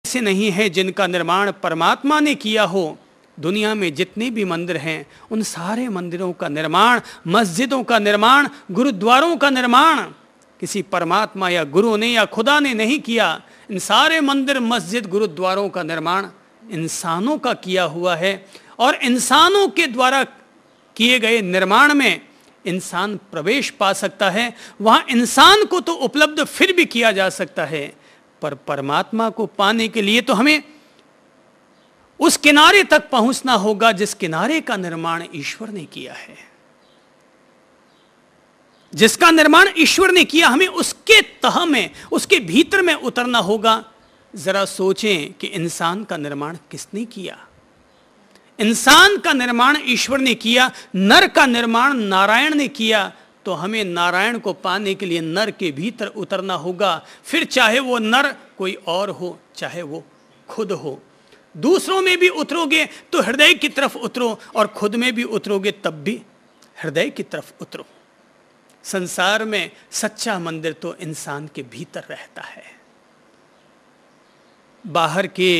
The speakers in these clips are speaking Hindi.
ऐसे नहीं है जिनका निर्माण परमात्मा ने किया हो। दुनिया में जितने भी मंदिर हैं उन सारे मंदिरों का निर्माण, मस्जिदों का निर्माण, गुरुद्वारों का निर्माण किसी परमात्मा या गुरु ने या खुदा ने नहीं किया। इन सारे मंदिर, मस्जिद, गुरुद्वारों का निर्माण इंसानों का किया हुआ है। और इंसानों के द्वारा किए गए निर्माण में इंसान प्रवेश पा सकता है। वहां इंसान को तो उपलब्ध फिर भी किया जा सकता है, पर परमात्मा को पाने के लिए तो हमें उस किनारे तक पहुंचना होगा जिस किनारे का निर्माण ईश्वर ने किया है। जिसका निर्माण ईश्वर ने किया, हमें उसके तह में, उसके भीतर में उतरना होगा। जरा सोचें कि इंसान का निर्माण किसने किया? इंसान का निर्माण ईश्वर ने किया, नर का निर्माण नारायण ने किया। तो हमें नारायण को पाने के लिए नर के भीतर उतरना होगा। फिर चाहे वो नर कोई और हो, चाहे वो खुद हो। दूसरों में भी उतरोगे तो हृदय की तरफ उतरो, और खुद में भी उतरोगे तब भी हृदय की तरफ उतरो। संसार में सच्चा मंदिर तो इंसान के भीतर रहता है। बाहर के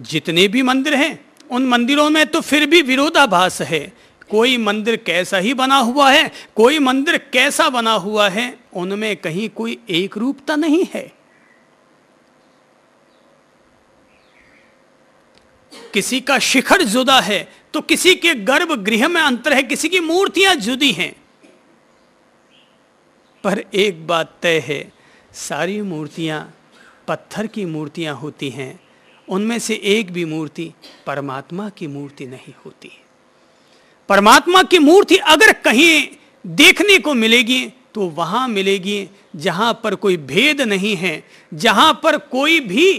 जितने भी मंदिर हैं उन मंदिरों में तो फिर भी विरोधाभास है। कोई मंदिर कैसा ही बना हुआ है, कोई मंदिर कैसा बना हुआ है, उनमें कहीं कोई एक रूपता नहीं है। किसी का शिखर जुदा है तो किसी के गर्भगृह में अंतर है, किसी की मूर्तियां जुदी हैं। पर एक बात तय है, सारी मूर्तियां पत्थर की मूर्तियां होती हैं। उनमें से एक भी मूर्ति परमात्मा की मूर्ति नहीं होती। परमात्मा की मूर्ति अगर कहीं देखने को मिलेगी तो वहां मिलेगी जहां पर कोई भेद नहीं है, जहां पर कोई भी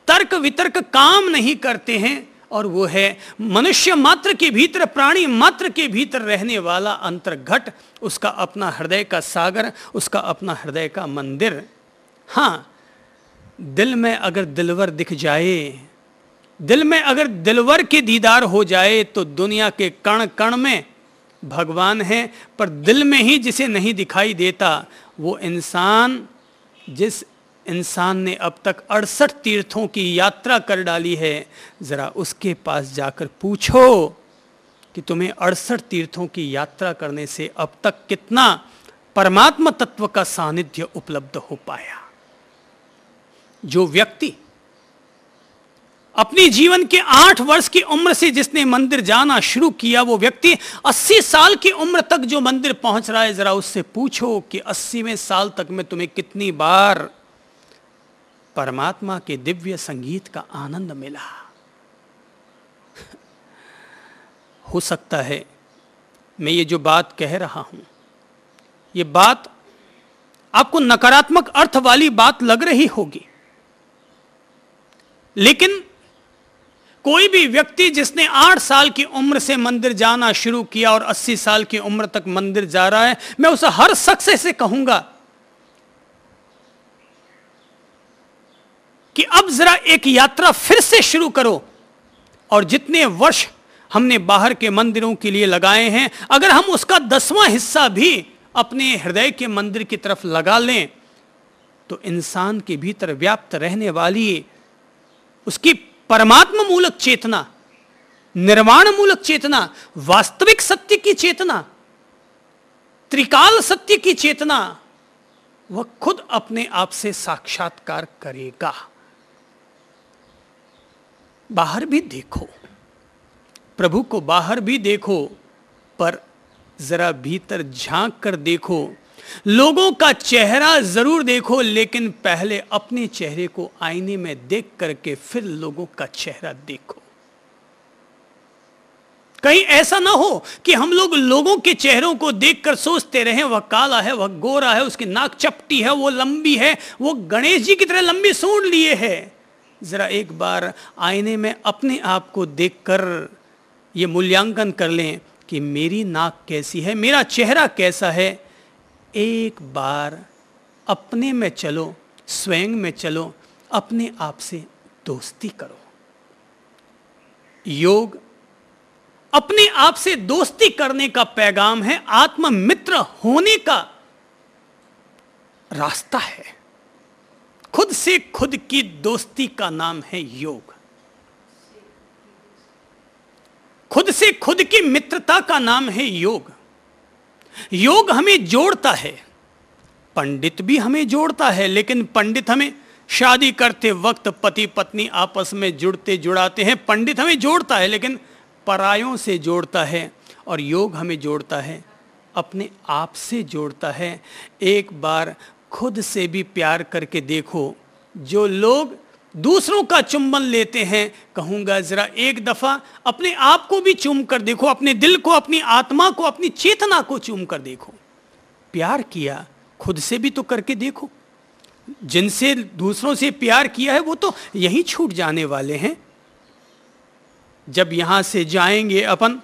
तर्क वितर्क काम नहीं करते हैं, और वो है मनुष्य मात्र के भीतर, प्राणी मात्र के भीतर रहने वाला अंतर्घट, उसका अपना हृदय का सागर, उसका अपना हृदय का मंदिर। हाँ, दिल में अगर दिलवर दिख जाए, दिल में अगर दिलवर के दीदार हो जाए तो दुनिया के कण कण में भगवान है। पर दिल में ही जिसे नहीं दिखाई देता, वो इंसान, जिस इंसान ने अब तक 68 तीर्थों की यात्रा कर डाली है, जरा उसके पास जाकर पूछो कि तुम्हें 68 तीर्थों की यात्रा करने से अब तक कितना परमात्मा तत्व का सानिध्य उपलब्ध हो पाया। जो व्यक्ति अपने जीवन के 8 वर्ष की उम्र से जिसने मंदिर जाना शुरू किया, वो व्यक्ति 80 साल की उम्र तक जो मंदिर पहुंच रहा है, जरा उससे पूछो कि 80वें साल तक में तुम्हें कितनी बार परमात्मा के दिव्य संगीत का आनंद मिला। हो सकता है मैं ये जो बात कह रहा हूं, ये बात आपको नकारात्मक अर्थ वाली बात लग रही होगी, लेकिन कोई भी व्यक्ति जिसने 8 साल की उम्र से मंदिर जाना शुरू किया और 80 साल की उम्र तक मंदिर जा रहा है, मैं उसे हर शख्स से कहूंगा कि अब जरा एक यात्रा फिर से शुरू करो। और जितने वर्ष हमने बाहर के मंदिरों के लिए लगाए हैं, अगर हम उसका 10वां हिस्सा भी अपने हृदय के मंदिर की तरफ लगा लें, तो इंसान के भीतर व्याप्त रहने वाली उसकी परमात्मा मूलक चेतना, निर्वाण मूलक चेतना, वास्तविक सत्य की चेतना, त्रिकाल सत्य की चेतना, वह खुद अपने आप से साक्षात्कार करेगा। बाहर भी देखो, प्रभु को बाहर भी देखो, पर जरा भीतर झांक कर देखो। लोगों का चेहरा जरूर देखो, लेकिन पहले अपने चेहरे को आईने में देख करके फिर लोगों का चेहरा देखो। कहीं ऐसा ना हो कि हम लोग लोगों के चेहरों को देखकर सोचते रहें वह काला है, वह गोरा है, उसकी नाक चपटी है, वो लंबी है, वो गणेश जी की तरह लंबी सूंड लिए है। जरा एक बार आईने में अपने आप को देखकर ये मूल्यांकन कर लें कि मेरी नाक कैसी है, मेरा चेहरा कैसा है। एक बार अपने में चलो, स्वयं में चलो, अपने आप से दोस्ती करो। योग अपने आप से दोस्ती करने का पैगाम है, आत्म मित्र होने का रास्ता है। खुद से खुद की दोस्ती का नाम है योग। खुद से खुद की मित्रता का नाम है योग। योग हमें जोड़ता है, पंडित भी हमें जोड़ता है, लेकिन पंडित हमें शादी करते वक्त पति पत्नी आपस में जुड़ते जुड़ाते हैं, पंडित हमें जोड़ता है, लेकिन परायों से जोड़ता है। और योग हमें जोड़ता है, अपने आप से जोड़ता है। एक बार खुद से भी प्यार करके देखो। जो लोग दूसरों का चुंबन लेते हैं, कहूँगा जरा एक दफ़ा अपने आप को भी चूम कर देखो, अपने दिल को, अपनी आत्मा को, अपनी चेतना को चूम कर देखो। प्यार किया खुद से भी तो करके देखो। जिनसे दूसरों से प्यार किया है वो तो यहीं छूट जाने वाले हैं। जब यहां से जाएंगे अपन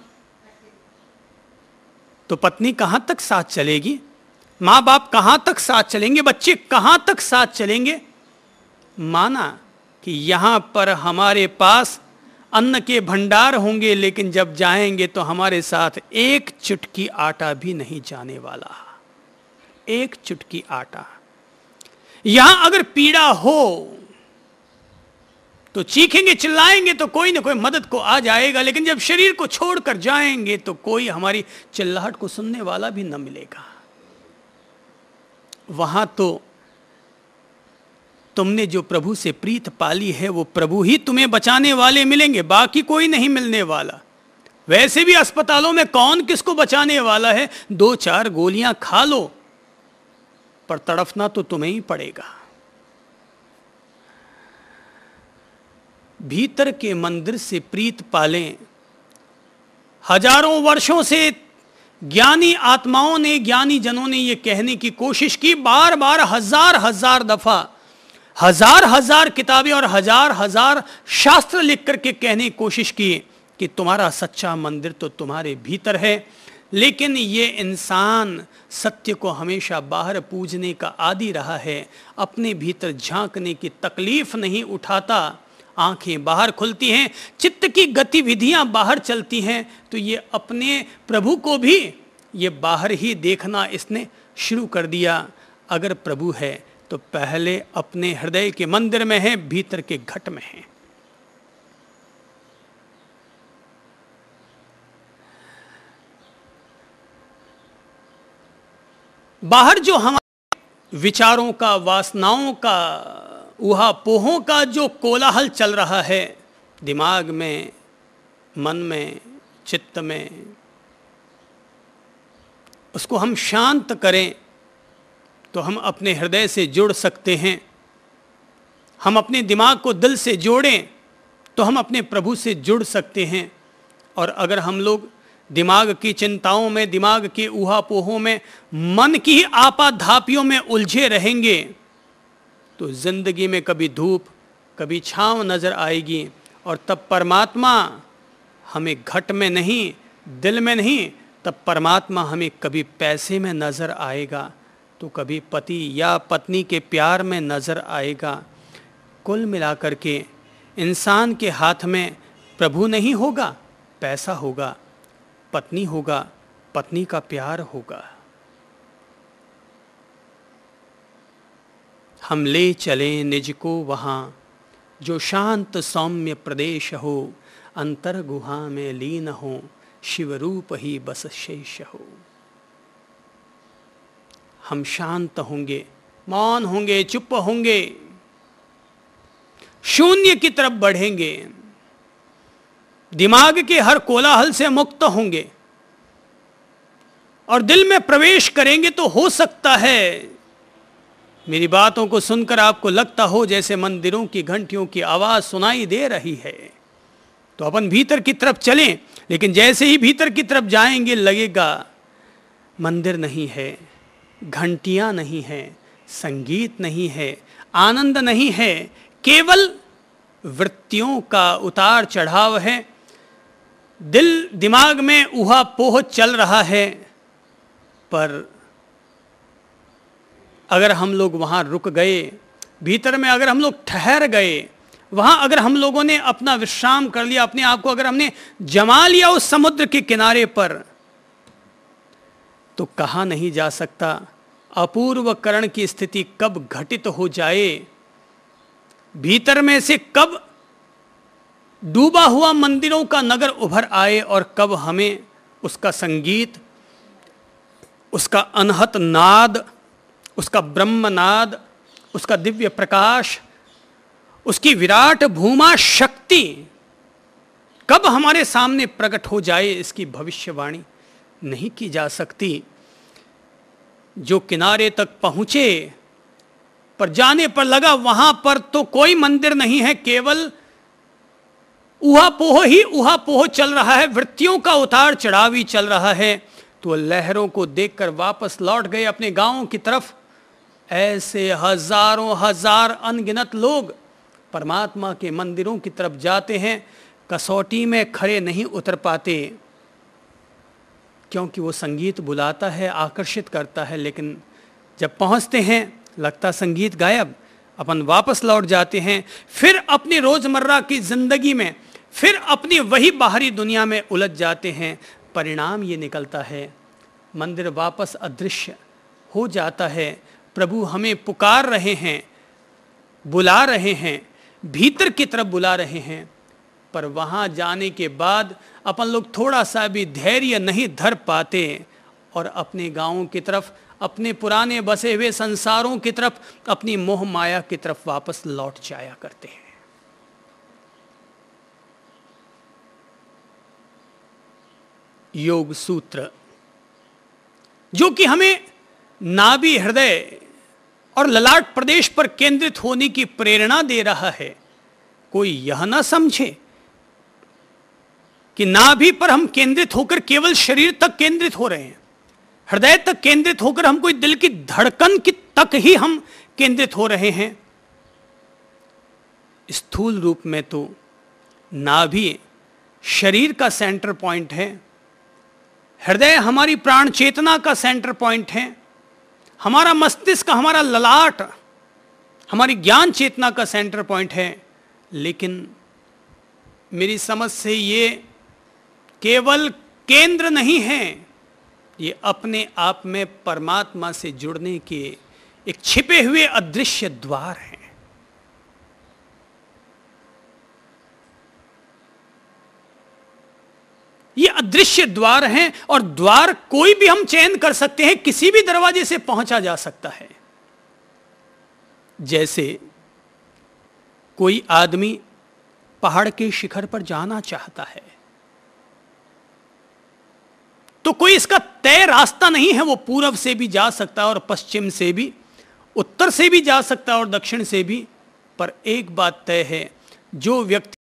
तो पत्नी कहां तक साथ चलेगी, माँ बाप कहां तक साथ चलेंगे, बच्चे कहां तक साथ चलेंगे। माना कि यहां पर हमारे पास अन्न के भंडार होंगे, लेकिन जब जाएंगे तो हमारे साथ एक चुटकी आटा भी नहीं जाने वाला। एक चुटकी आटा। यहां अगर पीड़ा हो तो चीखेंगे चिल्लाएंगे तो कोई ना कोई मदद को आ जाएगा, लेकिन जब शरीर को छोड़कर जाएंगे तो कोई हमारी चिल्लाहट को सुनने वाला भी न मिलेगा। वहां तो तुमने जो प्रभु से प्रीत पाली है वो प्रभु ही तुम्हें बचाने वाले मिलेंगे, बाकी कोई नहीं मिलने वाला। वैसे भी अस्पतालों में कौन किसको बचाने वाला है। 2-4 गोलियां खा लो पर तड़फना तो तुम्हें ही पड़ेगा। भीतर के मंदिर से प्रीत पालें। हजारों वर्षों से ज्ञानी आत्माओं ने, ज्ञानी जनों ने यह कहने की कोशिश की, बार बार हजार दफा, हजार किताबें और हजार शास्त्र लिख करके कहने की कोशिश की कि तुम्हारा सच्चा मंदिर तो तुम्हारे भीतर है। लेकिन ये इंसान सत्य को हमेशा बाहर पूजने का आदी रहा है, अपने भीतर झांकने की तकलीफ नहीं उठाता। आंखें बाहर खुलती हैं, चित्त की गतिविधियां बाहर चलती हैं, तो ये अपने प्रभु को भी ये बाहर ही देखना इसने शुरू कर दिया। अगर प्रभु है तो पहले अपने हृदय के मंदिर में है, भीतर के घट में है। बाहर जो हमारे विचारों का, वासनाओं का, ऊहापोहों का जो कोलाहल चल रहा है दिमाग में, मन में, चित्त में, उसको हम शांत करें तो हम अपने हृदय से जुड़ सकते हैं। हम अपने दिमाग को दिल से जोड़ें तो हम अपने प्रभु से जुड़ सकते हैं। और अगर हम लोग दिमाग की चिंताओं में, दिमाग के ऊहापोहों में, मन की ही आपाधापियों में उलझे रहेंगे तो जिंदगी में कभी धूप कभी छांव नजर आएगी। और तब परमात्मा हमें घट में नहीं, दिल में नहीं, तब परमात्मा हमें कभी पैसे में नजर आएगा तो कभी पति या पत्नी के प्यार में नजर आएगा। कुल मिलाकर के इंसान के हाथ में प्रभु नहीं होगा, पैसा होगा, पत्नी होगा, पत्नी का प्यार होगा। हम ले चलें निज को वहाँ जो शांत सौम्य प्रदेश हो, अंतर गुहा में लीन हो, शिव रूप ही बस शेष हो। हम शांत होंगे, मौन होंगे, चुप होंगे, शून्य की तरफ बढ़ेंगे, दिमाग के हर कोलाहल से मुक्त होंगे और दिल में प्रवेश करेंगे तो हो सकता है मेरी बातों को सुनकर आपको लगता हो जैसे मंदिरों की घंटियों की आवाज सुनाई दे रही है, तो अपन भीतर की तरफ चलें। लेकिन जैसे ही भीतर की तरफ जाएंगे लगेगा मंदिर नहीं है, घंटियां नहीं है, संगीत नहीं है, आनंद नहीं है, केवल वृत्तियों का उतार चढ़ाव है। दिल दिमाग में ऊहापोह चल रहा है। पर अगर हम लोग वहाँ रुक गए, भीतर में अगर हम लोग ठहर गए, वहाँ अगर हम लोगों ने अपना विश्राम कर लिया, अपने आप को अगर हमने जमा लिया उस समुद्र के किनारे पर, तो कहा नहीं जा सकता अपूर्व करण की स्थिति कब घटित हो जाए भीतर में से कब डूबा हुआ मंदिरों का नगर उभर आए और कब हमें उसका संगीत, उसका अनहत नाद, उसका ब्रह्मनाद, उसका दिव्य प्रकाश, उसकी विराट भूमा शक्ति कब हमारे सामने प्रकट हो जाए, इसकी भविष्यवाणी नहीं की जा सकती। जो किनारे तक पहुंचे पर जाने पर लगा वहां पर तो कोई मंदिर नहीं है, केवल ऊहापोह ही ऊहापोह चल रहा है, वृत्तियों का उतार चढ़ाव ही चल रहा है, तो लहरों को देखकर वापस लौट गए अपने गांवों की तरफ। ऐसे हजारों हजार अनगिनत लोग परमात्मा के मंदिरों की तरफ जाते हैं, कसौटी में खड़े नहीं उतर पाते, क्योंकि वो संगीत बुलाता है, आकर्षित करता है, लेकिन जब पहुंचते हैं लगता संगीत गायब, अपन वापस लौट जाते हैं, फिर अपनी रोजमर्रा की जिंदगी में, फिर अपनी वही बाहरी दुनिया में उलझ जाते हैं। परिणाम ये निकलता है, मंदिर वापस अदृश्य हो जाता है। प्रभु हमें पुकार रहे हैं, बुला रहे हैं, भीतर की तरफ बुला रहे हैं, पर वहां जाने के बाद अपन लोग थोड़ा सा भी धैर्य नहीं धर पाते और अपने गांवों की तरफ, अपने पुराने बसे हुए संसारों की तरफ, अपनी मोह माया की तरफ वापस लौट जाया करते हैं। योग सूत्र जो कि हमें नाभि, हृदय और ललाट प्रदेश पर केंद्रित होने की प्रेरणा दे रहा है, कोई यह ना समझे कि नाभि पर हम केंद्रित होकर केवल शरीर तक केंद्रित हो रहे हैं, हृदय तक केंद्रित होकर हम कोई दिल की धड़कन की तक ही हम केंद्रित हो रहे हैं। स्थूल रूप में तो नाभि शरीर का सेंटर पॉइंट है, हृदय हमारी प्राण चेतना का सेंटर पॉइंट है, हमारा मस्तिष्क, हमारा ललाट हमारी ज्ञान चेतना का सेंटर पॉइंट है। लेकिन मेरी समझ से ये केवल केंद्र नहीं है, ये अपने आप में परमात्मा से जुड़ने के एक छिपे हुए अदृश्य द्वार हैं। ये अदृश्य द्वार हैं और द्वार कोई भी हम चयन कर सकते हैं, किसी भी दरवाजे से पहुंचा जा सकता है। जैसे कोई आदमी पहाड़ के शिखर पर जाना चाहता है तो कोई इसका तय रास्ता नहीं है, वो पूर्व से भी जा सकता है और पश्चिम से भी, उत्तर से भी जा सकता है और दक्षिण से भी। पर एक बात तय है, जो व्यक्ति